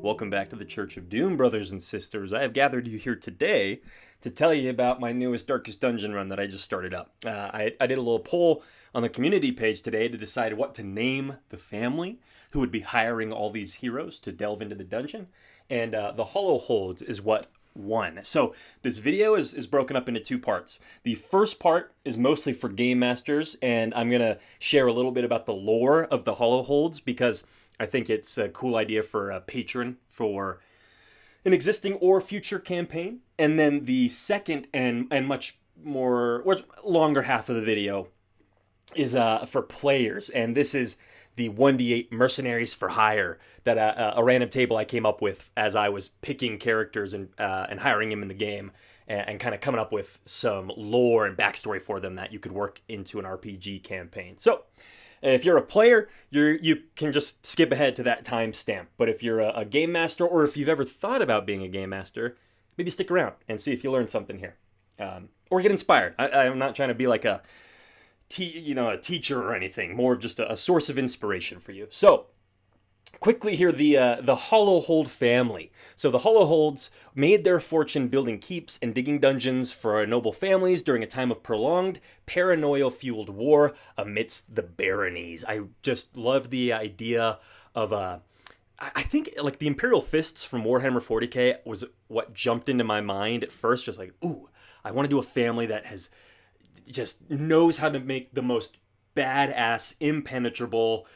Welcome back to the Church of Doom, brothers and sisters. I have gathered you here today to tell you about my newest Darkest Dungeon run that I just started up. I did a little poll on the community page today to decide what to name the family who would be hiring all these heroes to delve into the dungeon, and the Hollowholds is what won. So this video is broken up into two parts. The first part is mostly for game masters, and I'm going to share a little bit about the lore of the Hollowholds because I think it's a cool idea for a patron for an existing or future campaign. And then the second and much more or longer half of the video is for players, and this is the 1d8 Mercenaries for hire that a random table I came up with as I was picking characters and hiring them in the game, and kind of coming up with some lore and backstory for them that you could work into an RPG campaign. So if you're a player, you can just skip ahead to that timestamp. But if you're a game master, or if you've ever thought about being a game master, maybe stick around and see if you learn something here, or get inspired. I'm not trying to be like a teacher or anything. More of just a source of inspiration for you. So quickly here, the Hollowhold family. So the Hollowholds made their fortune building keeps and digging dungeons for noble families during a time of prolonged, paranoia-fueled war amidst the baronies. I just love the idea of I think like the Imperial Fists from Warhammer 40k was what jumped into my mind at first. Just like, ooh, I want to do a family that just knows how to make the most badass, impenetrable,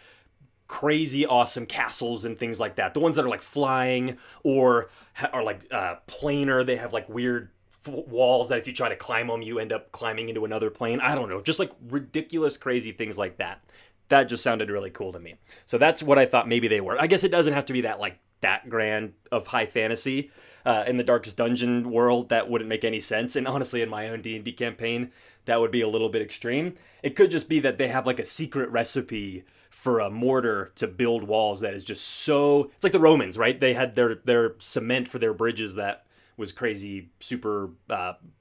crazy awesome castles and things like that. The ones that are like flying or are like planar. They have like weird walls that if you try to climb them, you end up climbing into another plane. I don't know, just like ridiculous, crazy things like that. That just sounded really cool to me. So that's what I thought maybe they were. I guess it doesn't have to be that grand of high fantasy. In the Darkest Dungeon world, that wouldn't make any sense. And honestly, in my own D&D campaign, that would be a little bit extreme. It could just be that they have like a secret recipe for a mortar to build walls that is just so... It's like the Romans, right? They had their cement for their bridges that was crazy, super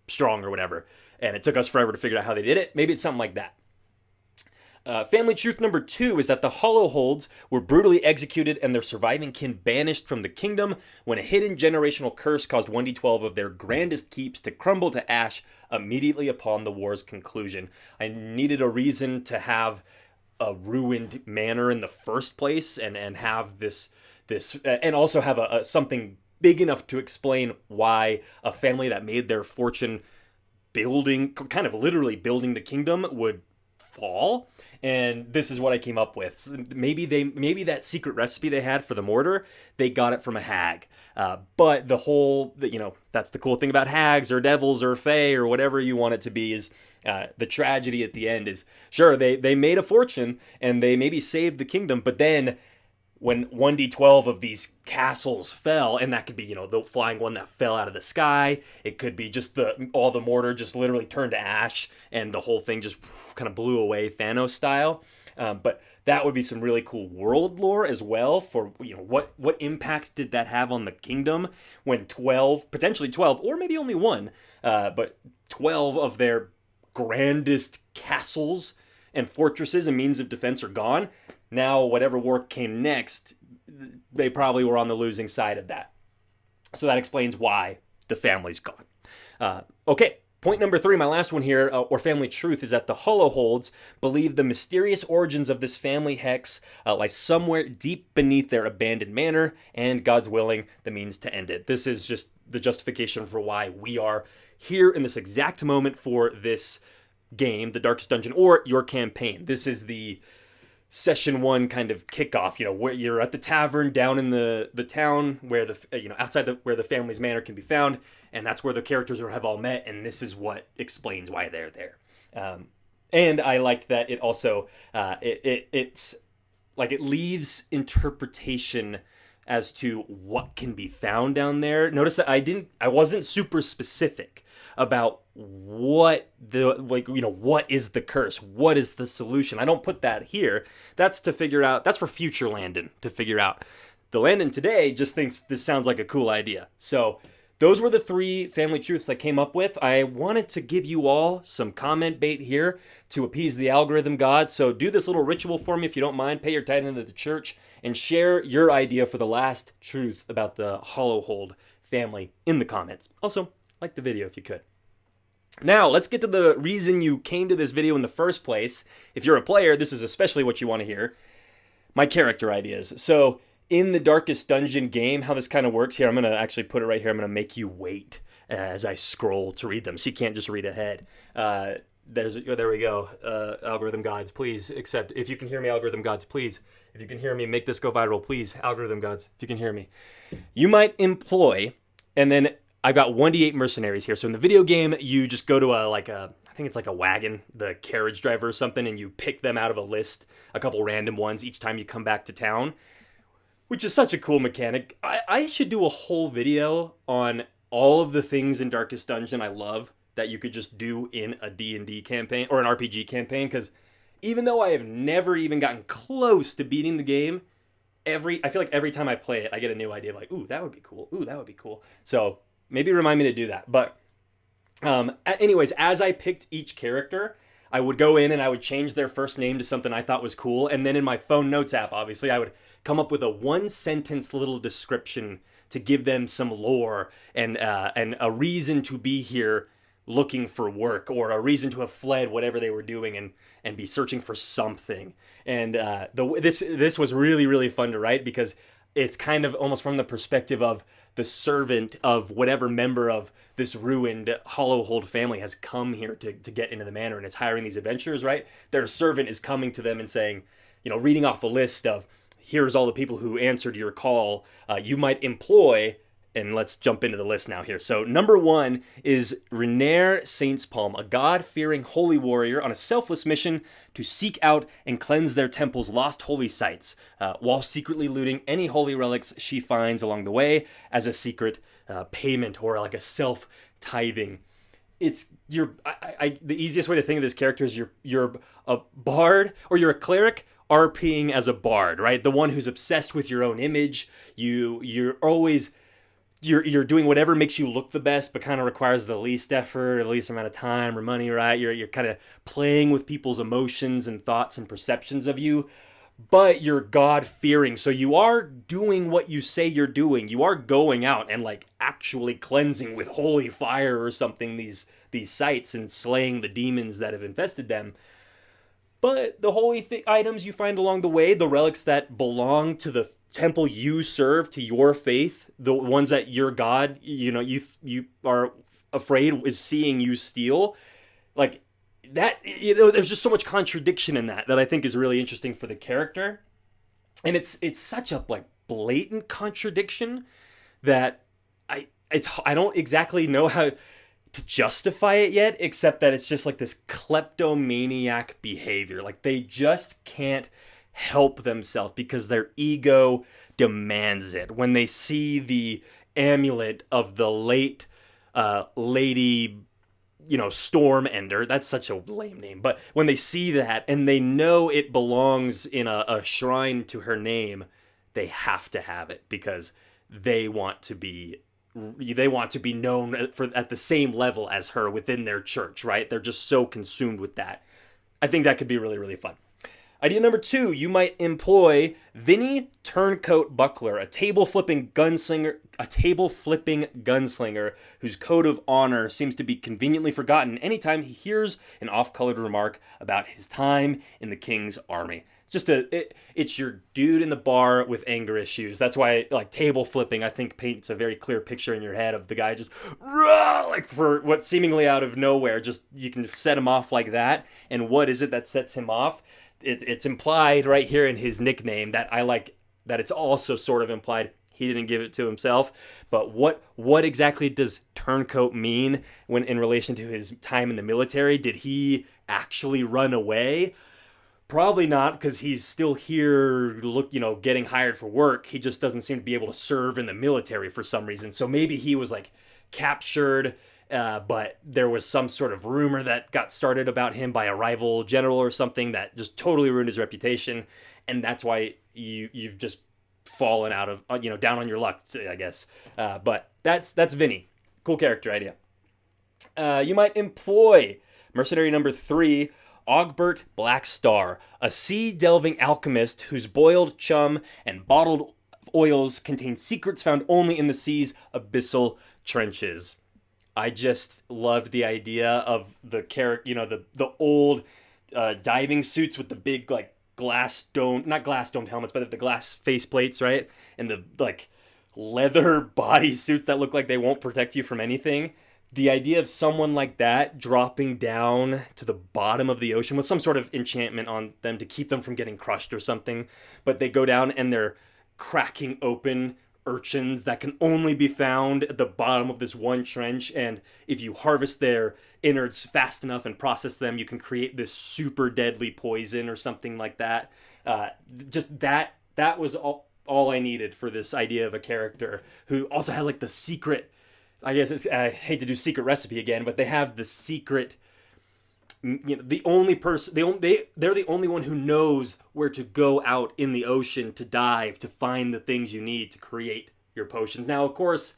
strong or whatever. And it took us forever to figure out how they did it. Maybe it's something like that. Family truth number 2 is that the Hollowholds were brutally executed and their surviving kin banished from the kingdom when a hidden generational curse caused 1d12 of their grandest keeps to crumble to ash immediately upon the war's conclusion. I needed a reason to have a ruined manor in the first place, and have this and also have a something big enough to explain why a family that made their fortune building, kind of literally building the kingdom, would fall. And this is what I came up with. Maybe that secret recipe they had for the mortar, they got it from a hag. But the whole, that's the cool thing about hags or devils or fae or whatever you want it to be, is the tragedy at the end is, sure, they made a fortune and they maybe saved the kingdom, but then when 1d12 of these castles fell, and that could be, the flying one that fell out of the sky. It could be just all the mortar just literally turned to ash, and the whole thing just kind of blew away Thanos style. But that would be some really cool world lore as well for, what impact did that have on the kingdom when potentially 12, or maybe only one, but 12 of their grandest castles and fortresses and means of defense are gone. Now, whatever war came next, they probably were on the losing side of that. So that explains why the family's gone. Okay, point number 3, my last one here, or family truth, is that the Hollowholds believe the mysterious origins of this family hex lie somewhere deep beneath their abandoned manor, and God's willing, the means to end it. This is just the justification for why we are here in this exact moment for this game, the Darkest Dungeon, or your campaign. This is the session 1 kind of kickoff, where you're at the tavern down in the town where outside where the family's manor can be found, and that's where the characters have all met, and this is what explains why they're there. And I liked that it also it's like it leaves interpretation as to what can be found down there. Notice that I wasn't super specific about what is the curse, what is the solution. I don't put that here. That's to figure out. That's for future Landon to figure out. The Landon today just thinks this sounds like a cool idea. So those were the 3 family truths I came up with. I wanted to give you all some comment bait here to appease the algorithm god. So do this little ritual for me if you don't mind. Pay your tithe into the church and share your idea for the last truth about the Hollowhold family in the comments. Also, like the video if you could. Now, let's get to the reason you came to this video in the first place. If you're a player, this is especially what you want to hear. My character ideas. So, in the Darkest Dungeon game, how this kind of works here, I'm going to actually put it right here. I'm going to make you wait as I scroll to read them, so you can't just read ahead. There we go. Algorithm gods, please accept. If you can hear me, algorithm gods, please. If you can hear me, make this go viral, please. Algorithm gods, if you can hear me. You might employ, and then I've got 1d8 mercenaries here. So in the video game, you just go to I think it's like a wagon, the carriage driver or something, and you pick them out of a list, a couple random ones each time you come back to town, which is such a cool mechanic. I should do a whole video on all of the things in Darkest Dungeon I love that you could just do in a D&D campaign or an RPG campaign, because even though I have never even gotten close to beating the game, I feel like every time I play it, I get a new idea, like, ooh, that would be cool. Ooh, that would be cool. So maybe remind me to do that. But anyways, as I picked each character, I would go in and I would change their first name to something I thought was cool. And then in my phone notes app, obviously, I would come up with a 1-sentence little description to give them some lore and a reason to be here looking for work, or a reason to have fled whatever they were doing and be searching for something. And this was really, really fun to write, because it's kind of almost from the perspective of the servant of whatever member of this ruined Hollowhold family has come here to get into the manor, and it's hiring these adventurers, right? Their servant is coming to them and saying, reading off a list of, here's all the people who answered your call, you might employ. And let's jump into the list now here. So number 1 is Renaer Saintspalm, a God-fearing holy warrior on a selfless mission to seek out and cleanse their temple's lost holy sites, while secretly looting any holy relics she finds along the way as a secret payment, or like a self-tithing. It's the easiest way to think of this character is you're a bard, or you're a cleric RPing as a bard, right? The one who's obsessed with your own image. You're always You're doing whatever makes you look the best, but kind of requires the least effort, the least amount of time or money, right? You're kind of playing with people's emotions and thoughts and perceptions of you, but you're God-fearing. So you are doing what you say you're doing. You are going out and like actually cleansing with holy fire or something these sites and slaying the demons that have infested them. But the holy items you find along the way, the relics that belong to the temple you serve, to your faith, the ones that your God, you are afraid is seeing you steal, like that, there's just so much contradiction in that I think is really interesting for the character. And it's such a like blatant contradiction that I don't exactly know how to justify it yet, except that it's just like this kleptomaniac behavior. Like they just can't help themselves because their ego demands it. When they see the amulet of the late Lady, Stormender, that's such a lame name, but when they see that and they know it belongs in a shrine to her name, they have to have it because they want to be known at the same level as her within their church, right? They're just so consumed with that. I think that could be really, really fun. Idea number 2, you might employ Vinny Turncoat Buckler, a table-flipping gunslinger whose code of honor seems to be conveniently forgotten anytime he hears an off-colored remark about his time in the king's army. It's your dude in the bar with anger issues. That's why, like, table flipping, I think, paints a very clear picture in your head of the guy just, like, for what seemingly out of nowhere, just, you can set him off like that. And what is it that sets him off? It's implied right here in his nickname that I like, that it's also sort of implied he didn't give it to himself. But what exactly does turncoat mean when in relation to his time in the military? Did he actually run away? Probably not, because he's still here, getting hired for work. He just doesn't seem to be able to serve in the military for some reason. So maybe he was like captured, but there was some sort of rumor that got started about him by a rival general or something that just totally ruined his reputation, and that's why you've just fallen out of down on your luck, I guess. But that's Vinny. Cool character idea. You might employ mercenary number 3, Ogbert Blackstar, a sea-delving alchemist whose boiled chum and bottled oils contain secrets found only in the sea's abyssal trenches. I just loved the idea of the character, the old diving suits with the big like glass dome, not glass domed helmets, but the glass face plates, right? And the like leather body suits that look like they won't protect you from anything. The idea of someone like that dropping down to the bottom of the ocean with some sort of enchantment on them to keep them from getting crushed or something, but they go down and they're cracking open urchins that can only be found at the bottom of this one trench, and if you harvest their innards fast enough and process them, you can create this super deadly poison or something like that. Just that was all I needed for this idea of a character who also has like the secret, I guess I hate to do secret recipe again, but they have the secret, the only person, they're the only one who knows where to go out in the ocean to dive, to find the things you need to create your potions. Now, of course,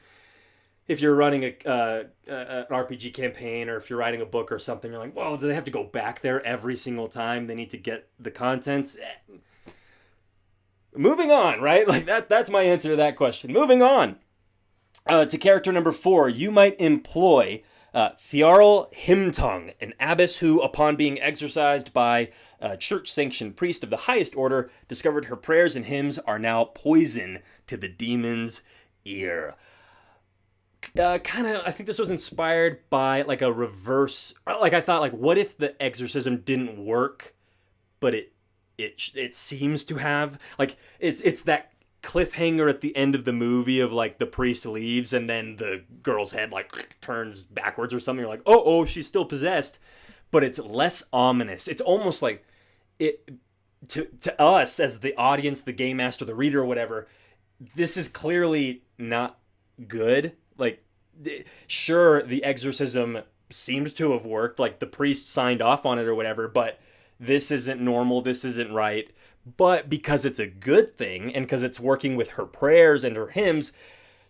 if you're running an RPG campaign, or if you're writing a book or something, you're like, well, do they have to go back there every single time they need to get the contents? Moving on, right? Like that's my answer to that question. Moving on. To character number 4, you might employ Thiarl Himtung, an abbess who, upon being exorcised by a church-sanctioned priest of the highest order, discovered her prayers and hymns are now poison to the demon's ear. I think this was inspired by like a reverse, like I thought, like, what if the exorcism didn't work, but it seems to have, like, it's that cliffhanger at the end of the movie of like the priest leaves and then the girl's head like turns backwards or something. You're like, oh, she's still possessed, but it's less ominous. It's almost like it to us as the audience, the game master, the reader, or whatever. This is clearly not good. Like, sure, the exorcism seemed to have worked. Like the priest signed off on it or whatever, but this isn't normal. This isn't right. But because it's a good thing, and because it's working with her prayers and her hymns,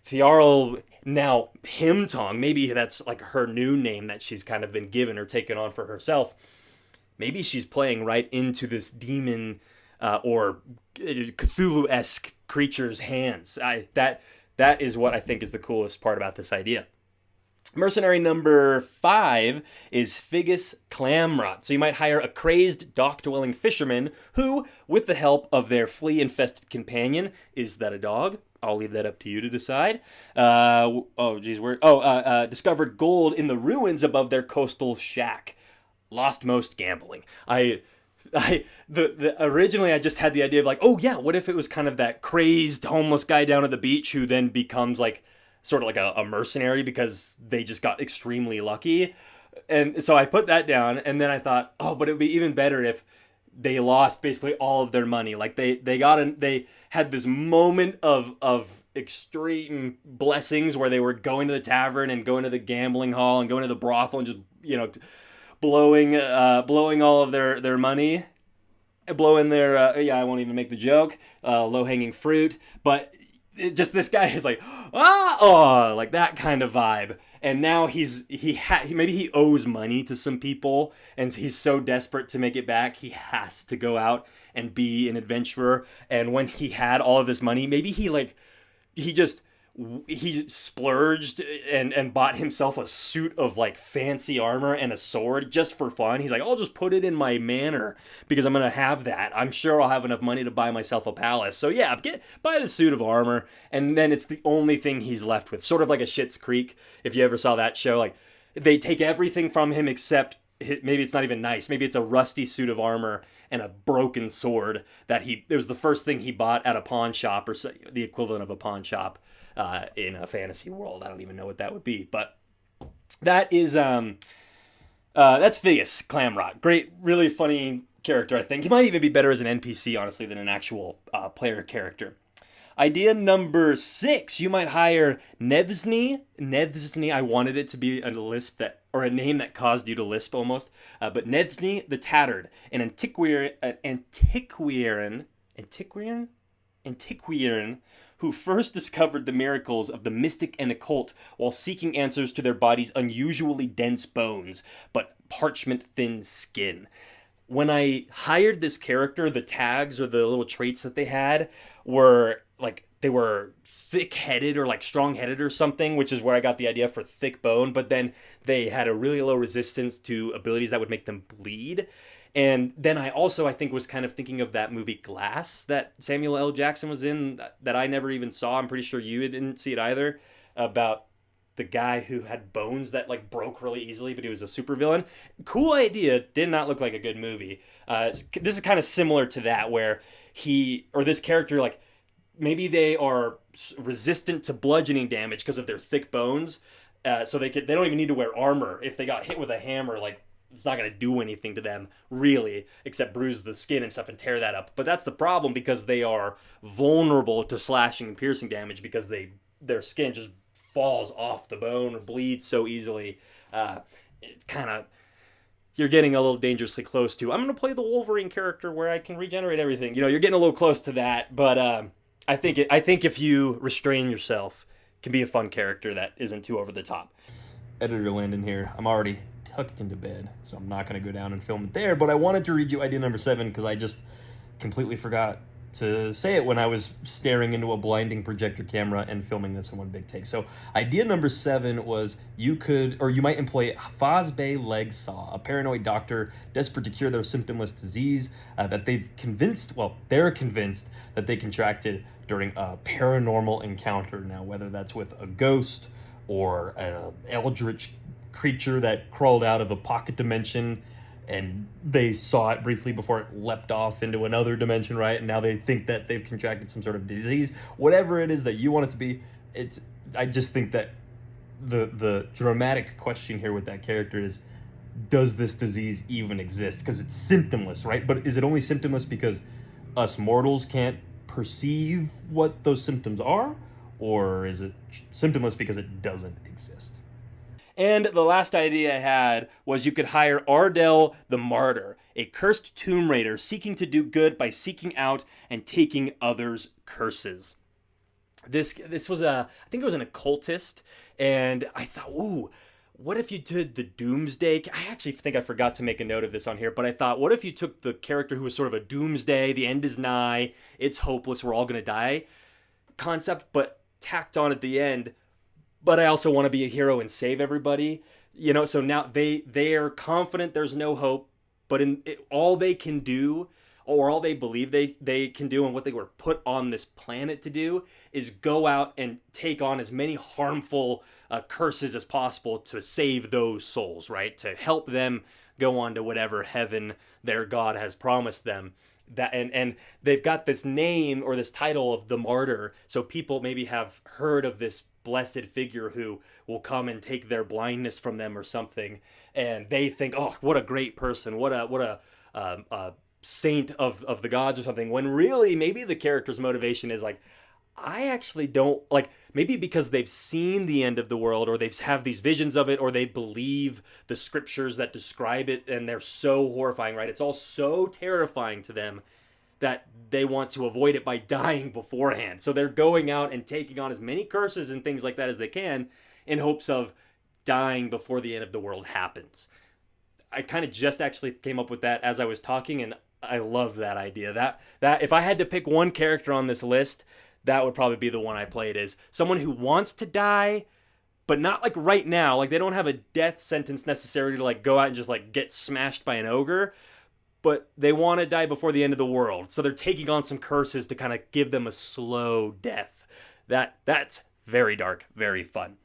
Thiarl, now Himtung, maybe that's like her new name that she's kind of been given or taken on for herself. Maybe she's playing right into this demon or Cthulhu-esque creature's hands. That is what I think is the coolest part about this idea. Mercenary number 5 is Figgis Clamrot. So you might hire a crazed, dock-dwelling fisherman who, with the help of their flea-infested companion, is that a dog? I'll leave that up to you to decide. Discovered gold in the ruins above their coastal shack. Lost most gambling. Originally I just had the idea of like, oh yeah, what if it was kind of that crazed homeless guy down at the beach who then becomes like sort of like a mercenary because they just got extremely lucky. And so I put that down, and then I thought, oh, but it would be even better if they lost basically all of their money. Like they had this moment of extreme blessings where they were going to the tavern and going to the gambling hall and going to the brothel and just, blowing all of their money, blowing their I won't even make the joke, low-hanging fruit, but this guy is like, like that kind of vibe. And now maybe he owes money to some people, and he's so desperate to make it back, he has to go out and be an adventurer. And when he had all of this money, maybe he splurged and bought himself a suit of like fancy armor and a sword just for fun. He's like, I'll just put it in my manor because I'm gonna have that. I'm sure I'll have enough money to buy myself a palace. So yeah, buy the suit of armor, and then it's the only thing he's left with. Sort of like a Schitt's Creek, if you ever saw that show. Like they take everything from him except maybe it's not even nice. Maybe it's a rusty suit of armor and a broken sword that it was the first thing he bought at a pawn shop, or the equivalent of a pawn shop. In a fantasy world. I don't even know what that would be, but that is that's Figgis Clamrot. Great, really funny character. I think he might even be better as an NPC, honestly, than an actual player character. Idea number 6: you might hire Nevsny. I wanted it to be a lisp or a name that caused you to lisp almost, but Nevsny the Tattered, an antiquarian. antiquarian who first discovered the miracles of the mystic and occult while seeking answers to their body's unusually dense bones, but parchment-thin skin. When I hired this character, the tags or the little traits that they had were like they were thick-headed or like strong-headed or something, which is where I got the idea for thick bone. But then they had a really low resistance to abilities that would make them bleed. And then I think was kind of thinking of that movie Glass that Samuel L. Jackson was in that I never even saw. I'm pretty sure you didn't see it either, about the guy who had bones that like broke really easily, but he was a supervillain. Cool idea. Did not look like a good movie. This is kind of similar to that, where this character, like maybe they are resistant to bludgeoning damage because of their thick bones. So they don't even need to wear armor. If they got hit with a hammer, like it's not going to do anything to them really, except bruise the skin and stuff and tear that up. But that's the problem, because they are vulnerable to slashing and piercing damage because their skin just falls off the bone or bleeds so easily. It kind of, you're getting a little dangerously close to, I'm going to play the Wolverine character where I can regenerate everything. You're getting a little close to that, but I think if you restrain yourself, it can be a fun character that isn't too over the top. Editor Landon here. I'm already tucked into bed, so I'm not going to go down and film it there, but I wanted to read you idea number 7 because I just completely forgot to say it when I was staring into a blinding projector camera and filming this in one big take. So idea number 7 was you might employ Fosbay Leg Saw, a paranoid doctor desperate to cure their symptomless disease that they're convinced that they contracted during a paranormal encounter. Now, whether that's with a ghost or an eldritch creature that crawled out of a pocket dimension and they saw it briefly before it leapt off into another dimension, right? And now they think that they've contracted some sort of disease. Whatever it is that you want it to be, I just think that the dramatic question here with that character is, does this disease even exist? Because it's symptomless, right? But is it only symptomless because us mortals can't perceive what those symptoms are? Or is it symptomless because it doesn't exist? And the last idea I had was you could hire Ardell the Martyr, a cursed tomb raider seeking to do good by seeking out and taking others' curses. This was I think it was an occultist, and I thought, ooh, what if you did the Doomsday? I actually think I forgot to make a note of this on here, but I thought, what if you took the character who was sort of a Doomsday, the end is nigh, it's hopeless, we're all going to die concept, but tacked on at the end, but I also want to be a hero and save everybody. So now they are confident there's no hope, but all they can do, or all they believe they can do, and what they were put on this planet to do, is go out and take on as many harmful curses as possible to save those souls, right? To help them go on to whatever heaven their God has promised them. And they've got this name or this title of the martyr, so people maybe have heard of this blessed figure who will come and take their blindness from them or something, and they think, oh, what a great person, what a saint of the gods or something, when really maybe the character's motivation is like, I actually don't, like, maybe because they've seen the end of the world, or they have these visions of it, or they believe the scriptures that describe it, and they're so horrifying, right? It's all so terrifying to them that they want to avoid it by dying beforehand. So they're going out and taking on as many curses and things like that as they can in hopes of dying before the end of the world happens. I kind of just actually came up with that as I was talking, and I love that idea. That if I had to pick one character on this list, that would probably be the one I played, is someone who wants to die, but not like right now. Like, they don't have a death sentence necessarily to like go out and just like get smashed by an ogre, but they want to die before the end of the world. So they're taking on some curses to kind of give them a slow death. That's very dark, very fun.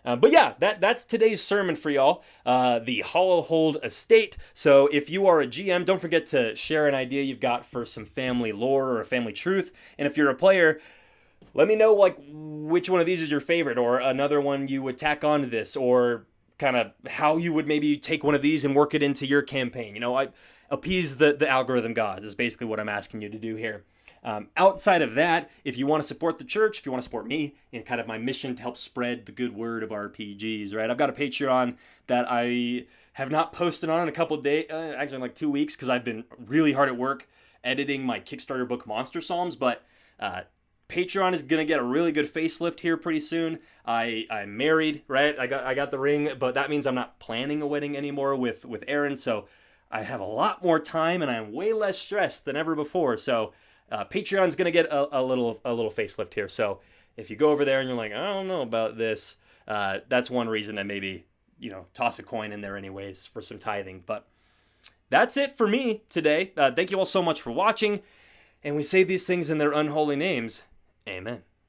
But yeah, that's today's sermon for y'all, the Hollowhold Estate. So if you are a GM, don't forget to share an idea you've got for some family lore or a family truth. And if you're a player, let me know like which one of these is your favorite, or another one you would tack onto this, or kind of how you would maybe take one of these and work it into your campaign. I appease the algorithm gods is basically what I'm asking you to do here. Outside of that, if you want to support the church, if you want to support me in kind of my mission to help spread the good word of RPGs, right? I've got a Patreon that I have not posted on in a couple of days, actually in like 2 weeks, because I've been really hard at work editing my Kickstarter book Monster Psalms, but Patreon is gonna get a really good facelift here pretty soon. I'm married, right? I got the ring, but that means I'm not planning a wedding anymore with Aaron. So I have a lot more time, and I'm way less stressed than ever before. So Patreon's gonna get a little facelift here. So if you go over there and you're like, I don't know about this, that's one reason to maybe toss a coin in there anyways for some tithing. But that's it for me today. Thank you all so much for watching. And we say these things in their unholy names. Amen.